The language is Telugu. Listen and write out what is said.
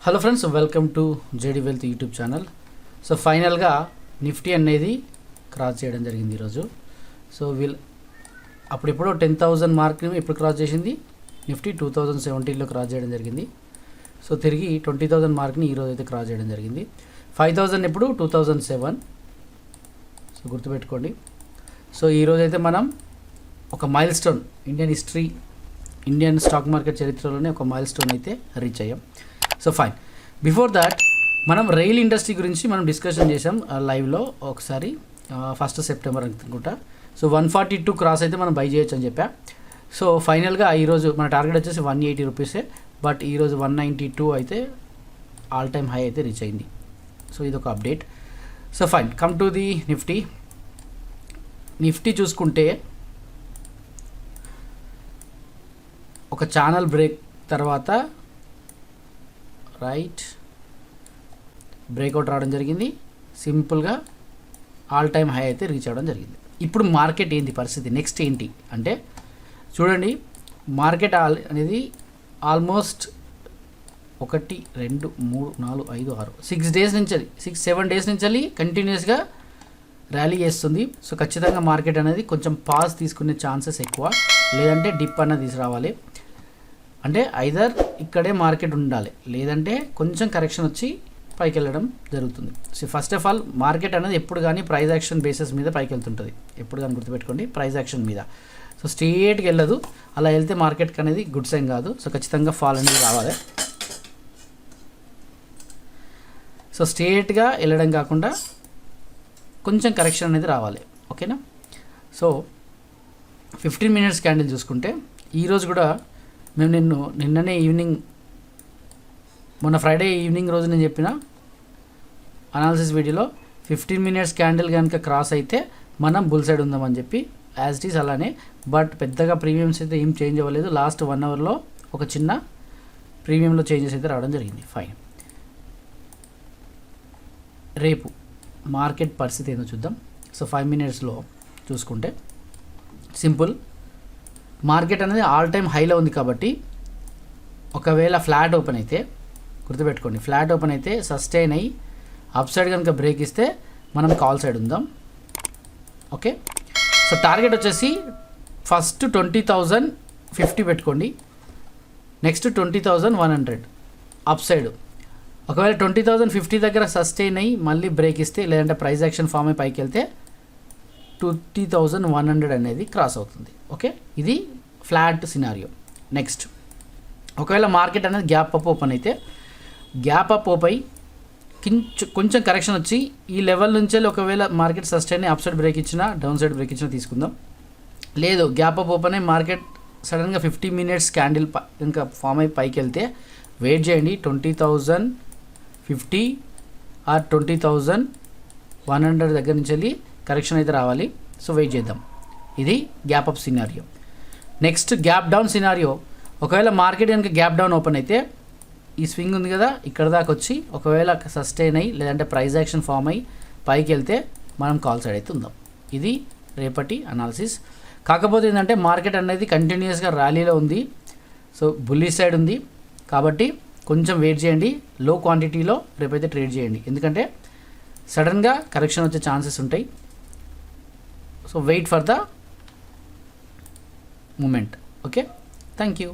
Hello friends, welcome to JD wealth YouTube channel. So ఫైనల్గా నిఫ్టీ అనేది క్రాస్ చేయడం జరిగింది ఈరోజు. సో అప్పుడెప్పుడో 10,000 మార్క్ని ఎప్పుడు క్రాస్ చేసింది? నిఫ్టీ 2017లో క్రాస్ చేయడం జరిగింది. సో తిరిగి 20,000 మార్క్ని ఈరోజు అయితే క్రాస్ చేయడం జరిగింది. 5,000 ఎప్పుడు? 2007. సో గుర్తుపెట్టుకోండి. సో ఈరోజు అయితే మనం ఒక mile stone, Indian stock market చరిత్రలోనే ఒక మైల్ స్టోన్ అయితే రీచ్ అయ్యాం. సో ఫైన్, బిఫోర్ దాట్ మనం రైల్ ఇండస్ట్రీ గురించి మనం డిస్కషన్ చేసాం లైవ్లో ఒకసారి, 1 సెప్టెంబర్ అనుకుంటా. సో 142 క్రాస్ అయితే మనం బై చేయొచ్చు అని చెప్పా. సో ఫైనల్గా ఈరోజు మన టార్గెట్ వచ్చేసి 180 రూపీసే, బట్ ఈరోజు 192 అయితే ఆల్ టైమ్ హై అయితే రీచ్ అయింది. సో ఇది ఒక update. So fine, come to the Nifty చూసుకుంటే ఒక ఛానల్ బ్రేక్ తర్వాత బ్రేక్అవుట్ రావడం జరిగింది. సింపుల్గా ఆల్ టైమ్ హై అయితే రీచ్ అవ్వడం జరిగింది. ఇప్పుడు మార్కెట్ ఏంటి పరిస్థితి, నెక్స్ట్ ఏంటి అంటే చూడండి, మార్కెట్ అనేది ఆల్మోస్ట్ 1, 2, 3, 4, 5, 6, 6 డేస్ నుంచి 7 డేస్ నుంచి కంటిన్యూస్గా ర్యాలీ చేస్తుంది. సో ఖచ్చితంగా మార్కెట్ అనేది కొంచెం పాజ్ తీసుకునే ఛాన్సెస్ ఎక్కువ, లేదంటే డిప్ అన్నది తీసుకురావాలి. అంటే ఐదర్ ఇక్కడే మార్కెట్ ఉండాలి, లేదంటే కొంచెం కరెక్షన్ వచ్చి పైకి వెళ్ళడం జరుగుతుంది. So first of all market అనేది ఎప్పుడు కానీ ప్రైస్ యాక్షన్ బేసిస్ మీద పైకి వెళ్తుంటుంది, ఎప్పుడు కానీ గుర్తుపెట్టుకోండి, ప్రైస్ యాక్షన్ మీద. సో స్ట్రేట్గా వెళ్ళదు, అలా వెళ్తే మార్కెట్కి అనేది గుడ్ సైన్ కాదు. సో ఖచ్చితంగా ఫాల్ అనేది రావాలి. సో స్ట్రేట్గా వెళ్ళడం కాకుండా కొంచెం కరెక్షన్ అనేది రావాలి, ఓకేనా. సో 15 మినిట్స్ క్యాండిల్ చూసుకుంటే ఈరోజు కూడా మేము నిన్ననే ఈవినింగ్, మొన్న ఫ్రైడే ఈవినింగ్ రోజు నేను చెప్పిన అనాలిసిస్ వీడియోలో 15 మినిట్స్ క్యాండిల్ కనుక క్రాస్ అయితే మనం బుల్ సైడ్ ఉందామని చెప్పి, యాజ్ ఇట్ ఈస్ అలానే. బట్ పెద్దగా ప్రీమియమ్స్ అయితే ఏం చేంజ్ అవ్వలేదు. లాస్ట్ 1 అవర్లో ఒక చిన్న ప్రీమియంలో చేంజెస్ అయితే రావడం జరిగింది. ఫైన్, రేపు మార్కెట్ పరిస్థితి ఏందో చూద్దాం. సో 5 మినిట్స్లో చూసుకుంటే సింపుల్, మార్కెట్ అనేది ఆల్ టైమ్ హైలో ఉంది కాబట్టి ఒకవేళ ఫ్లాట్ ఓపెన్ అయితే, గుర్తుపెట్టుకోండి, ఫ్లాట్ ఓపెన్ అయితే సస్టైన్ అయ్యి అప్ సైడ్ కనుక బ్రేక్ ఇస్తే మనం కాల్ సైడ్ ఉందాం, ఓకే. సో టార్గెట్ వచ్చేసి ఫస్ట్ 20,050 పెట్టుకోండి, నెక్స్ట్ 20,100 అప్ సైడ్. ఒకవేళ 20,050 దగ్గర సస్టైన్ అయ్యి మళ్ళీ బ్రేక్ ఇస్తే, లేదంటే ప్రైస్ యాక్షన్ ఫామ్ అయి పైకి వెళ్తే 20,100 అనేది క్రాస్ అవుతుంది, ఓకే. ఇది ఫ్లాట్ సినారియో. నెక్స్ట్, ఒకవేళ మార్కెట్ అనేది గ్యాప్ అప్ ఓపెన్ అయితే, గ్యాప్ అప్ ఓప్ అయి కొంచెం కరెక్షన్ వచ్చి ఈ లెవెల్ నుంచి ఒకవేళ market sustain up side break ఇచ్చినా, డౌన్ సైడ్ బ్రేక్ ఇచ్చినా తీసుకుందాం. లేదు, గ్యాప్ అప్ ఓపెన్ అయ్యి మార్కెట్ సడన్గా 15 మినిట్స్ క్యాండిల్ ఇంకా ఫామ్ అయి పైకి వెళ్తే వెయిట్ చేయండి. 20,050 ఆర్ 20,100 దగ్గర నుంచి వెళ్ళి కరెక్షన్ అయితే రావాలి. సో వెయిట్ చేద్దాం. ఇది gap up scenario. Next, gap down scenario. ఒకవేళ మార్కెట్ కనుక గ్యాప్ డౌన్ ఓపెన్ అయితే, ఈ స్వింగ్ ఉంది కదా ఇక్కడ దాకా వచ్చి ఒకవేళ సస్టైన్ అయ్యి లేదంటే ప్రైస్ యాక్షన్ ఫామ్ అయ్యి పైకి వెళ్తే మనం కాల్ సైడ్ అయితే ఉందాం. ఇది రేపటి అనాలిసిస్. కాకపోతే ఏంటంటే మార్కెట్ అనేది కంటిన్యూస్గా ర్యాలీలో ఉంది. సో బుల్లిష్ సైడ్ ఉంది కాబట్టి కొంచెం వెయిట్ చేయండి. లో క్వాంటిటీలో రేపైతే ట్రేడ్ చేయండి, ఎందుకంటే సడన్గా కరెక్షన్ వచ్చే ఛాన్సెస్ ఉంటాయి. So wait for the moment. Okay, thank you.